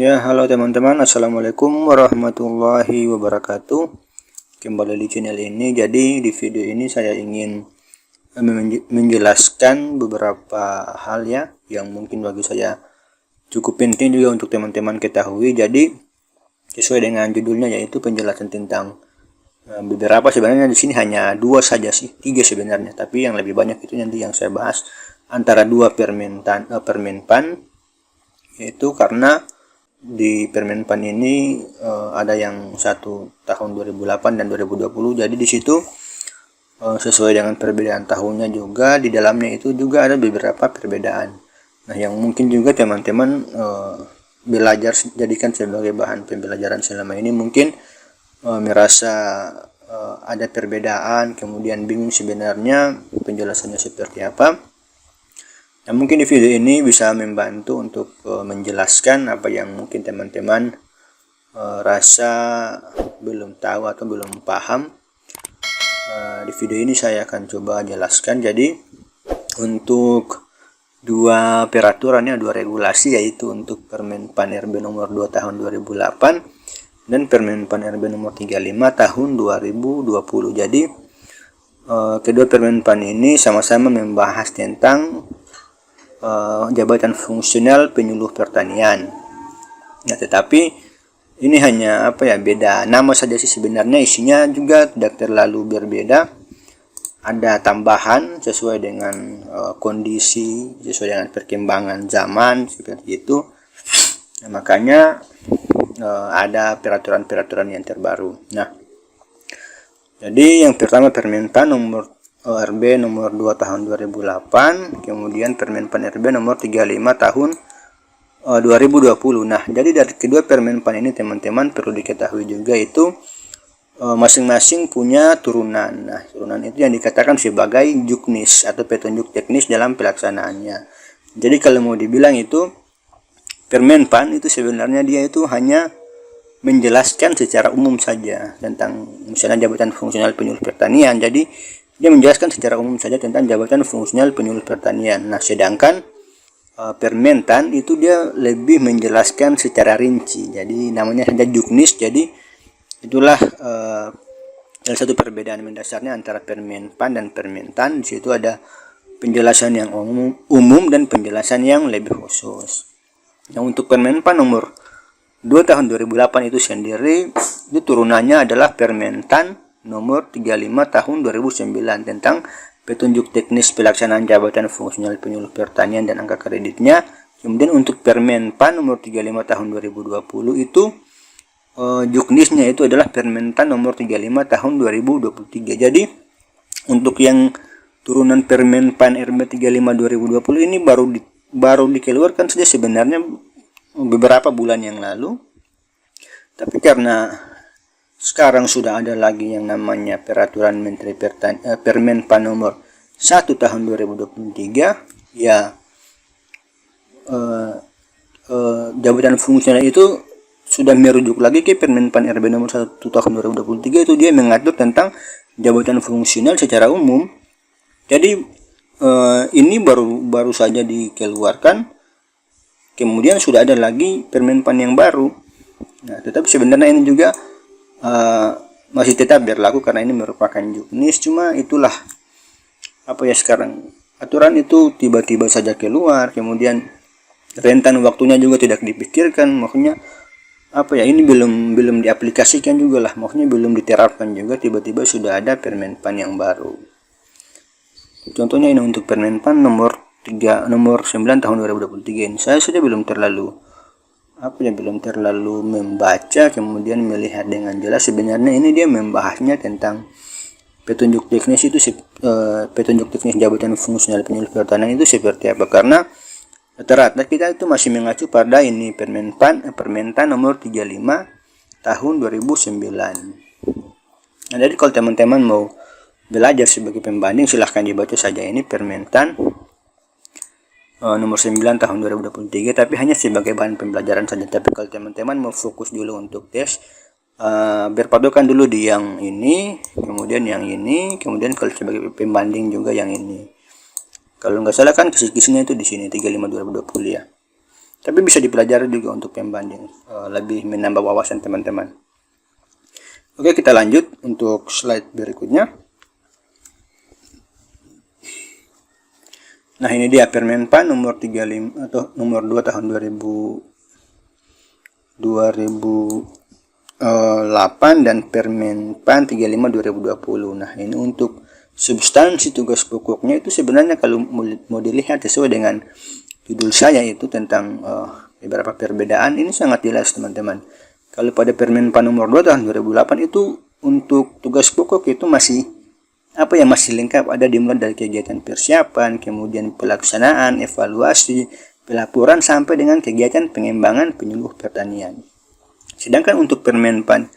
Ya, halo teman-teman, assalamualaikum warahmatullahi wabarakatuh. Kembali di channel ini. Jadi di video ini saya ingin menjelaskan beberapa hal ya yang mungkin bagi saya cukup penting juga untuk teman-teman ketahui. Jadi sesuai dengan judulnya, yaitu penjelasan tentang beberapa, sebenarnya di sini hanya dua saja sih, tiga sebenarnya, tapi yang lebih banyak itu nanti yang saya bahas antara dua permenpan, yaitu karena di Permenpan ini ada yang satu tahun 2008 dan 2020. Jadi di situ sesuai dengan perbedaan tahunnya juga, di dalamnya itu juga ada beberapa perbedaan. Nah, yang mungkin juga teman-teman belajar, jadikan sebagai bahan pembelajaran selama ini, mungkin merasa ada perbedaan, kemudian bingung sebenarnya penjelasannya seperti apa. Nah, mungkin di video ini bisa membantu untuk menjelaskan apa yang mungkin teman-teman rasa belum tahu atau belum paham. Di video ini saya akan coba jelaskan. Jadi untuk dua peraturan, dua regulasi, yaitu untuk Permenpan RB nomor 2 tahun 2008 dan Permenpan RB nomor 35 tahun 2020. Jadi kedua Permenpan ini sama-sama membahas tentang jabatan fungsional penyuluh pertanian. Ya, tetapi ini hanya beda nama saja sih, sebenarnya isinya juga tidak terlalu berbeda. Ada tambahan sesuai dengan kondisi, sesuai dengan perkembangan zaman seperti itu. Nah, makanya ada peraturan-peraturan yang terbaru. Nah, jadi yang pertama Permenpan nomor RB nomor 2 tahun 2008, kemudian Permenpan RB nomor 35 tahun 2020. Nah, jadi dari kedua Permenpan ini teman-teman perlu diketahui juga itu masing-masing punya turunan. Nah, turunan itu yang dikatakan sebagai juknis atau petunjuk teknis dalam pelaksanaannya. Jadi kalau mau dibilang itu Permenpan itu sebenarnya dia itu hanya menjelaskan secara umum saja tentang misalnya jabatan fungsional penyuluh pertanian. Jadi dia menjelaskan secara umum saja tentang jabatan fungsional penyuluh pertanian. Nah, sedangkan Permentan itu dia lebih menjelaskan secara rinci. Jadi namanya saja juknis. Jadi itulah salah satu perbedaan mendasarnya antara Permenpan dan Permentan. Di situ ada penjelasan yang umum dan penjelasan yang lebih khusus. Nah, untuk Permenpan nomor 2 tahun 2008 itu sendiri, itu turunannya adalah Permentan nomor 35 tahun 2009 tentang petunjuk teknis pelaksanaan jabatan fungsional penyuluh pertanian dan angka kreditnya. Kemudian untuk Permenpan nomor 35 tahun 2020 itu juknisnya itu adalah Permentan nomor 35 tahun 2023. Jadi untuk yang turunan Permenpan RB 35 2020 ini baru dikeluarkan saja sebenarnya beberapa bulan yang lalu. Tapi karena sekarang sudah ada lagi yang namanya Peraturan Menteri Permenpan nomor 1 tahun 2023, ya jabatan fungsional itu sudah merujuk lagi ke Permenpan RB nomor 1 tahun 2023. Itu dia mengatur tentang jabatan fungsional secara umum. Jadi ini baru saja dikeluarkan, kemudian sudah ada lagi Permenpan yang baru. Nah, tetapi sebenarnya ini juga masih tetap berlaku karena ini merupakan juknis. Cuma itulah sekarang aturan itu tiba-tiba saja keluar, kemudian rentan waktunya juga tidak dipikirkan. Maksudnya ini belum diaplikasikan juga lah, maksudnya belum diterapkan juga, tiba-tiba sudah ada Permenpan yang baru. Contohnya ini untuk Permenpan nomor 9 tahun 2023 ini, saya sudah belum terlalu membaca kemudian melihat dengan jelas. Sebenarnya ini dia membahasnya tentang petunjuk teknis itu, petunjuk teknis jabatan fungsional penyuluh pertanian itu seperti apa, karena rata-rata kita itu masih mengacu pada ini Permentan nomor 35 tahun 2009. Nah, jadi kalau teman-teman mau belajar sebagai pembanding, silahkan dibaca saja ini Permentan nomor 9 tahun 2023, tapi hanya sebagai bahan pembelajaran saja. Tapi kalau teman-teman mau fokus dulu untuk tes, berpatokan dulu di yang ini, kemudian yang ini, kemudian kalau sebagai pembanding juga yang ini. Kalau nggak salah kan kisi-kisinya itu di sini 35 2020 ya. Tapi bisa dipelajari juga untuk pembanding, lebih menambah wawasan teman-teman. Oke, kita lanjut untuk slide berikutnya. Nah, ini dia Permenpan nomor 35 atau nomor 2 tahun 2008 dan Permenpan 35 2020. Nah, ini untuk substansi tugas pokoknya itu sebenarnya kalau mau dilihat sesuai dengan judul saya itu tentang beberapa perbedaan, ini sangat jelas teman-teman. Kalau pada Permenpan nomor 2 tahun 2008 itu untuk tugas pokok itu masih masih lengkap, ada dimulai dari kegiatan persiapan, kemudian pelaksanaan, evaluasi, pelaporan sampai dengan kegiatan pengembangan penyuluh pertanian. Sedangkan untuk Permenpan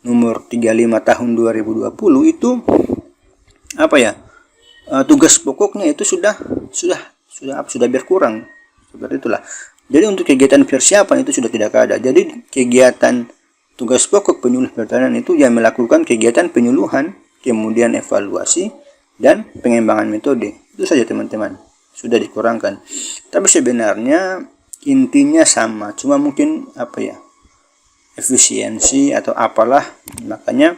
nomor 35 tahun 2020 itu tugas pokoknya itu sudah berkurang, seperti itulah. Jadi untuk kegiatan persiapan itu sudah tidak ada. Jadi kegiatan tugas pokok penyuluh pertanian itu yang melakukan kegiatan penyuluhan, kemudian evaluasi dan pengembangan metode. Itu saja teman-teman, sudah dikurangkan. Tapi sebenarnya intinya sama, cuma mungkin efisiensi atau apalah, makanya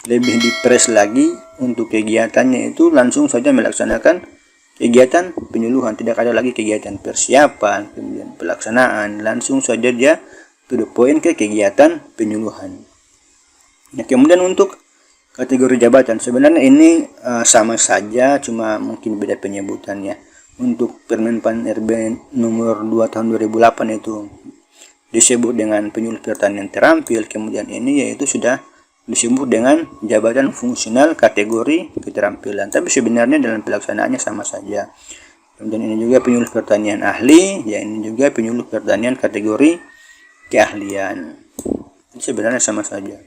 lebih dipres lagi untuk kegiatannya itu langsung saja melaksanakan kegiatan penyuluhan, tidak ada lagi kegiatan persiapan, kemudian pelaksanaan, langsung saja dia to the point ke kegiatan penyuluhan. Nah, kemudian untuk kategori jabatan sebenarnya ini sama saja, cuma mungkin beda penyebutannya. Untuk Permenpan RB nomor 2 tahun 2008 itu disebut dengan penyuluh pertanian terampil, kemudian ini yaitu sudah disebut dengan jabatan fungsional kategori keterampilan, tapi sebenarnya dalam pelaksanaannya sama saja. Kemudian ini juga penyuluh pertanian ahli, ya ini juga penyuluh pertanian kategori keahlian. Ini sebenarnya sama saja.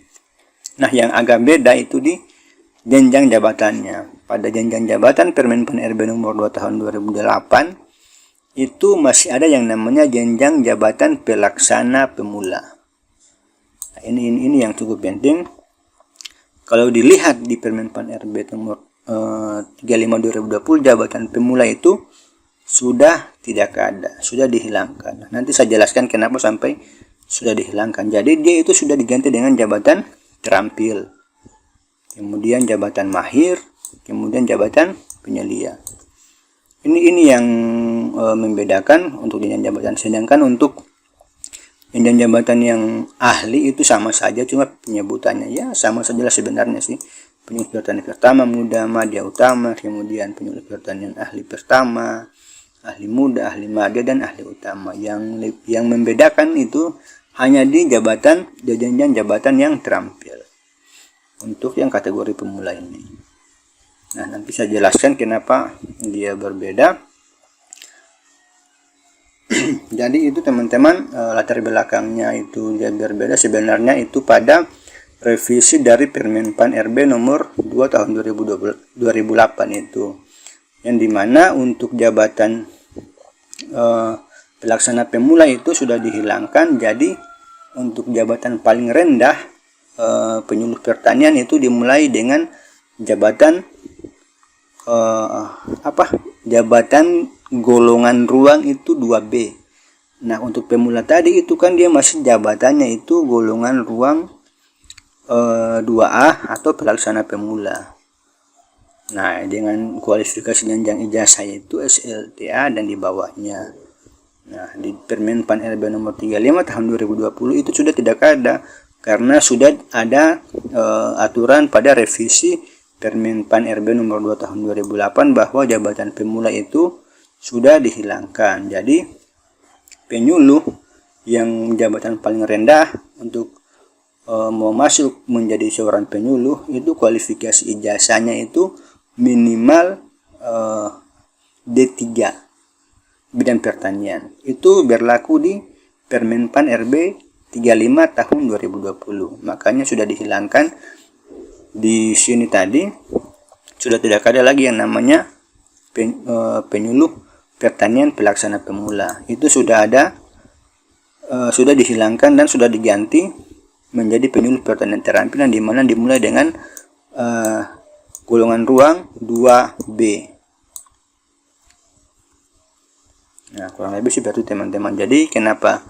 Nah, yang agak beda itu di jenjang jabatannya. Pada jenjang jabatan Permenpan RB nomor 2 tahun 2008 itu masih ada yang namanya jenjang jabatan pelaksana pemula. Nah, ini yang cukup penting. Kalau dilihat di Permenpan RB nomor 35 2020, jabatan pemula itu sudah tidak ada, sudah dihilangkan. Nanti saya jelaskan kenapa sampai sudah dihilangkan. Jadi dia itu sudah diganti dengan jabatan terampil, kemudian jabatan mahir, kemudian jabatan penyelia. Ini yang membedakan untuk jenjang jabatan. Sedangkan untuk jenjang jabatan yang ahli itu sama saja, cuma penyebutannya ya sama saja sebenarnya sih. Penyuluh pertanian pertama muda, madya utama, kemudian penyuluh pertanian ahli pertama, ahli muda, ahli madya, dan ahli utama. Yang membedakan itu hanya di jenjang jabatan yang terampil untuk yang kategori pemula ini. Nah, nanti saya jelaskan kenapa dia berbeda. Jadi itu teman-teman, latar belakangnya itu dia berbeda sebenarnya itu pada revisi dari Permenpan RB nomor 2 tahun 2008 itu, yang dimana untuk jabatan pelaksana pemula itu sudah dihilangkan. Jadi untuk jabatan paling rendah penyuluh pertanian itu dimulai dengan jabatan jabatan golongan ruang itu 2B. Nah, untuk pemula tadi itu kan dia masih jabatannya itu golongan ruang 2A atau pelaksana pemula. Nah, dengan kualifikasi jenjang ijazah itu SLTA dan di bawahnya. Nah, di Permenpan RB nomor 35 tahun 2020 itu sudah tidak ada, karena sudah ada aturan pada revisi Permenpan RB nomor 2 tahun 2008 bahwa jabatan pemula itu sudah dihilangkan. Jadi penyuluh yang jabatan paling rendah untuk mau masuk menjadi seorang penyuluh itu kualifikasi ijazahnya itu minimal D3 bidang pertanian. Itu berlaku di Permenpan RB 35 tahun 2020. Makanya sudah dihilangkan di sini tadi, sudah tidak ada lagi yang namanya penyuluh pertanian pelaksana pemula. Itu sudah ada, sudah dihilangkan dan sudah diganti menjadi penyuluh pertanian terampil, yang dimana dimulai dengan golongan ruang 2B. Nah, kurang lebih seperti itu teman-teman. Jadi kenapa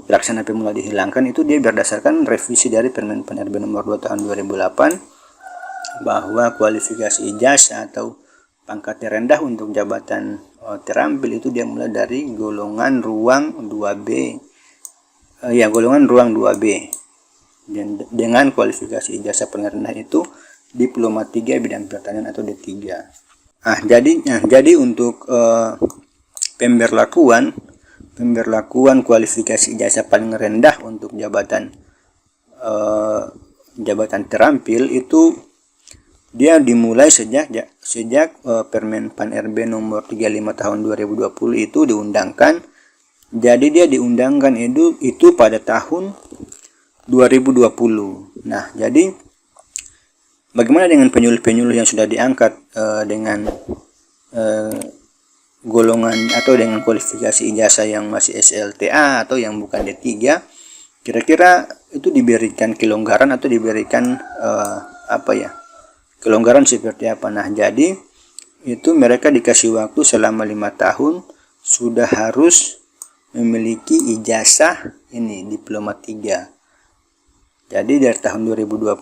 pelaksana pemula dihilangkan, itu dia berdasarkan revisi dari Permen PAN RB nomor 2 tahun 2008 bahwa kualifikasi ijazah atau pangkat terendah untuk jabatan terampil itu dia mulai dari golongan ruang 2B. Golongan ruang 2B. Dan dengan kualifikasi ijazah paling rendah itu Diploma 3 bidang pertanian atau D3. Jadi untuk pemberlakuan kualifikasi ijazah paling rendah untuk jabatan terampil itu dia dimulai sejak Permen PAN RB nomor 35 tahun 2020 itu diundangkan. Jadi dia diundangkan itu pada tahun 2020. Nah, jadi bagaimana dengan penyuluh-penyuluh yang sudah diangkat dengan golongan atau dengan kualifikasi ijazah yang masih SLTA atau yang bukan D3? Kira-kira itu diberikan kelonggaran atau diberikan kelonggaran seperti apa? Nah, jadi itu mereka dikasih waktu selama 5 tahun sudah harus memiliki ijazah ini Diploma 3. Jadi dari tahun 2020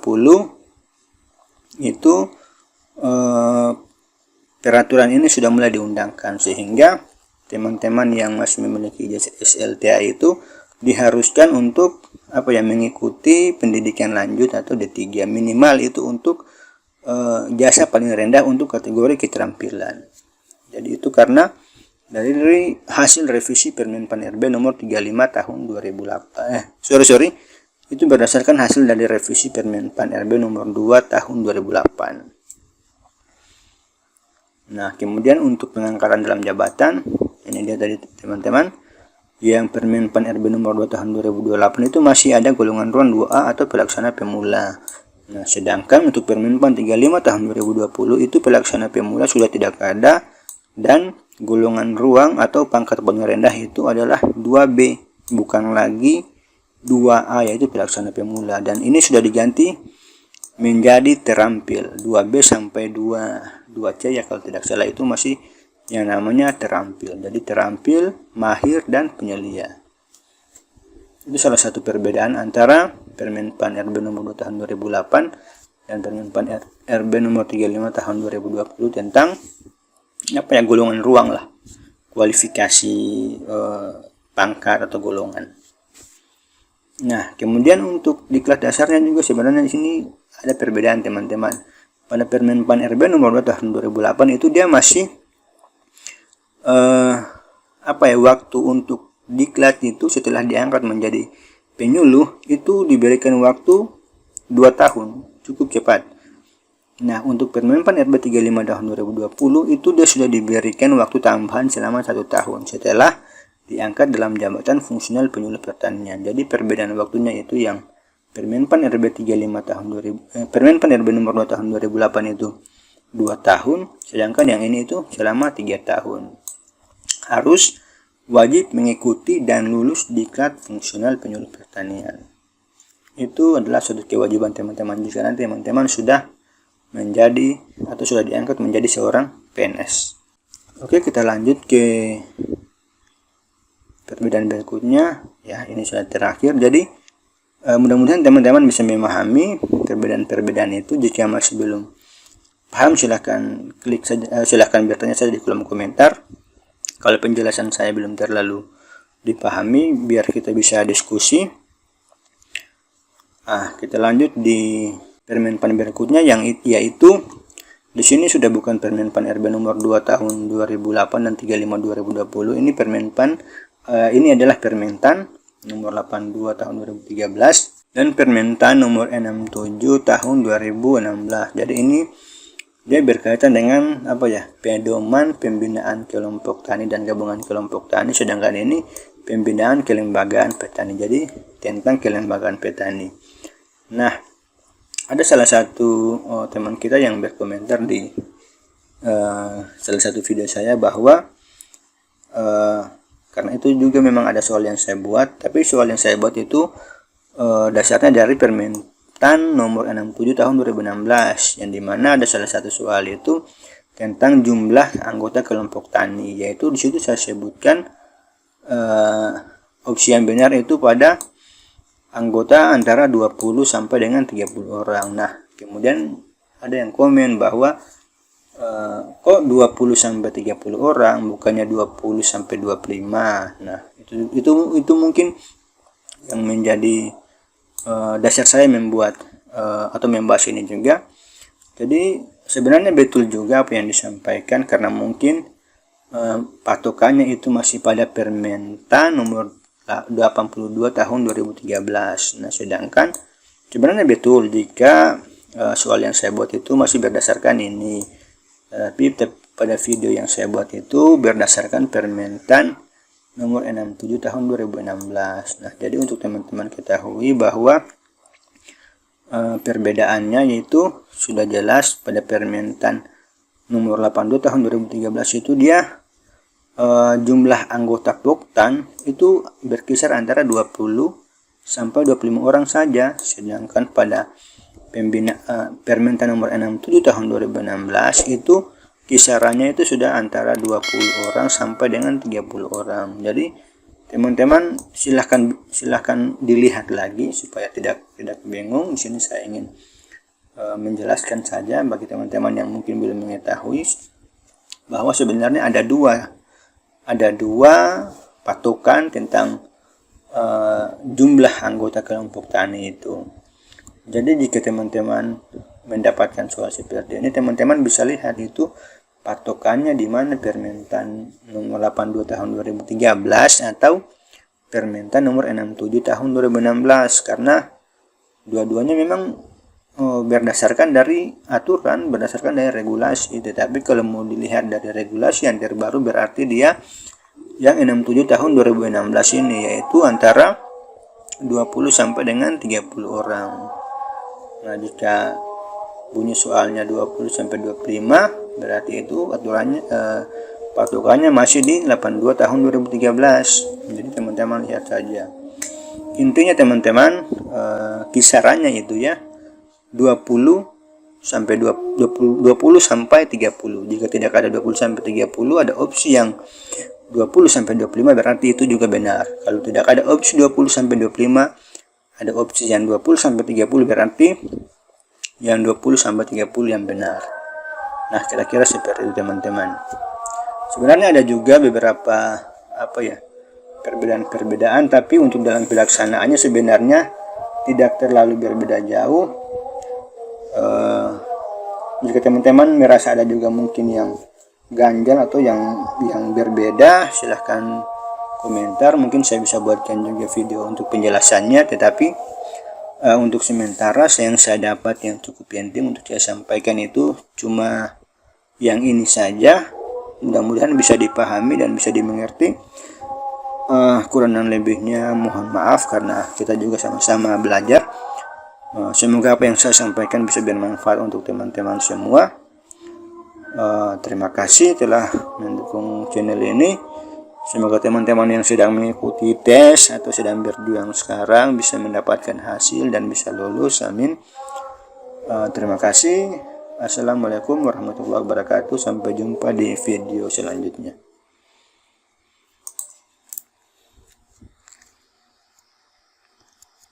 itu peraturan ini sudah mulai diundangkan, sehingga teman-teman yang masih memiliki ijazah SLTA itu diharuskan untuk mengikuti pendidikan lanjut atau D3 minimal itu untuk jasa paling rendah untuk kategori keterampilan. Jadi itu karena dari hasil revisi Permen PAN RB nomor 35 tahun 2008. Itu berdasarkan hasil dari revisi Permen PAN RB nomor 2 tahun 2008. Nah, kemudian untuk pengangkatan dalam jabatan, ini dia tadi teman-teman, yang Permen PAN RB nomor 2 tahun 2028 itu masih ada golongan ruang 2A atau pelaksana pemula. Nah, sedangkan untuk Permen PAN 35 tahun 2020 itu pelaksana pemula sudah tidak ada, dan golongan ruang atau pangkat paling rendah itu adalah 2B, bukan lagi 2A, yaitu pelaksana pemula, dan ini sudah diganti menjadi terampil 2B sampai 2C ya kalau tidak salah, itu masih yang namanya terampil. Jadi terampil, mahir, dan penyelia. Itu salah satu perbedaan antara Permen PAN RB nomor 2 tahun 2008 dan Permen PAN RB nomor 35 tahun 2020 tentang golongan ruang lah, kualifikasi pangkat atau golongan. Nah, kemudian untuk di kelas dasarnya juga sebenarnya di sini ada perbedaan teman-teman. Pada Permen PAN RB nomor 2 tahun 2008 itu dia masih waktu untuk diklat itu setelah diangkat menjadi penyuluh itu diberikan waktu 2 tahun, cukup cepat. Nah, untuk Permen PAN RB 35 tahun 2020 itu dia sudah diberikan waktu tambahan selama 1 tahun setelah diangkat dalam jabatan fungsional penyuluh pertanian. Jadi perbedaan waktunya itu yang Permen PAN RB 35 tahun 2000 Permen PAN RB nomor 2 tahun 2008 itu 2 tahun, sedangkan yang ini itu selama 3 tahun. Harus wajib mengikuti dan lulus diklat fungsional penyuluh pertanian. Itu adalah suatu kewajiban teman-teman jika nanti teman-teman sudah menjadi atau sudah diangkat menjadi seorang PNS. Oke, kita lanjut ke perbedaan berikutnya. Ya, ini sudah terakhir. Jadi mudah-mudahan teman-teman bisa memahami perbedaan-perbedaan itu. Jika masih belum paham, silahkan klik saja, silahkan bertanya saja di kolom komentar. Kalau penjelasan saya belum terlalu dipahami, biar kita bisa diskusi. Kita lanjut di Permen PAN berikutnya yaitu di sini sudah bukan Permen PAN RB nomor 2 tahun 2008 dan 35 2020. Ini Permen PAN ini adalah Permentan nomor 82 tahun 2013 dan Permentan nomor 67 tahun 2016. Jadi ini dia berkaitan dengan pedoman pembinaan kelompok tani dan gabungan kelompok tani, sedangkan ini pembinaan kelembagaan petani. Jadi tentang kelembagaan petani. Nah, ada salah satu teman kita yang berkomentar di salah satu video saya bahwa karena itu juga memang ada soal yang saya buat, tapi soal yang saya buat itu dasarnya dari Permentan nomor 67 tahun 2016, yang dimana ada salah satu soal itu tentang jumlah anggota kelompok tani, yaitu di situ saya sebutkan opsi yang benar itu pada anggota antara 20 sampai dengan 30 orang. Nah, kemudian ada yang komen bahwa kok 20 sampai 30 orang bukannya 20 sampai 25. Nah, itu mungkin yang menjadi dasar saya membuat atau membahas ini juga. Jadi sebenarnya betul juga apa yang disampaikan, karena mungkin patokannya itu masih pada Permenta nomor 82 tahun 2013. Nah, sedangkan sebenarnya betul jika soal yang saya buat itu masih berdasarkan ini, tapi pada video yang saya buat itu berdasarkan Permentan nomor 67 tahun 2016. Nah, jadi untuk teman-teman ketahui bahwa perbedaannya yaitu sudah jelas pada Permentan nomor 82 tahun 2013 itu dia jumlah anggota Poktan itu berkisar antara 20 sampai 25 orang saja, sedangkan pada Permentan nomor 67 tahun 2016 itu kisarannya itu sudah antara 20 orang sampai dengan 30 orang. Jadi teman-teman silahkan dilihat lagi supaya tidak bingung. Di sini saya ingin menjelaskan saja bagi teman-teman yang mungkin belum mengetahui bahwa sebenarnya ada dua patokan tentang jumlah anggota kelompok tani itu. Jadi jika teman-teman mendapatkan soal seperti ini, teman-teman bisa lihat itu patokannya di mana Permentan nomor 82 tahun 2013 atau Permentan nomor 67 tahun 2016, karena dua-duanya memang berdasarkan dari aturan, berdasarkan dari regulasi. Tetapi kalau mau dilihat dari regulasi yang terbaru, berarti dia yang 67 tahun 2016 ini, yaitu antara 20 sampai dengan 30 orang. Nah, jika bunyi soalnya 20 sampai 25, berarti itu aturannya patokannya masih di 82 tahun 2013. Jadi teman-teman lihat saja. Intinya teman-teman kisarannya itu ya 20 sampai 20 sampai 30. Jika tidak ada 20 sampai 30, ada opsi yang 20 sampai 25, berarti itu juga benar. Kalau tidak ada opsi 20 sampai 25, ada opsi yang 20 sampai 30, berarti yang 20 sampai 30 yang benar. Nah, kira-kira seperti itu teman-teman. Sebenarnya ada juga beberapa perbedaan-perbedaan, tapi untuk dalam pelaksanaannya sebenarnya tidak terlalu berbeda jauh. Jika teman-teman merasa ada juga mungkin yang ganjal atau yang berbeda, silahkan komentar. Mungkin saya bisa buatkan juga video untuk penjelasannya, tetapi untuk sementara yang saya dapat yang cukup penting untuk saya sampaikan itu cuma yang ini saja. Mudah-mudahan bisa dipahami dan bisa dimengerti. Kurang dan lebihnya mohon maaf, karena kita juga sama-sama belajar. Semoga apa yang saya sampaikan bisa bermanfaat untuk teman-teman semua. Terima kasih telah mendukung channel ini. Semoga teman-teman yang sedang mengikuti tes atau sedang berjuang sekarang bisa mendapatkan hasil dan bisa lulus. Amin. Terima kasih. Assalamualaikum warahmatullahi wabarakatuh. Sampai jumpa di video selanjutnya.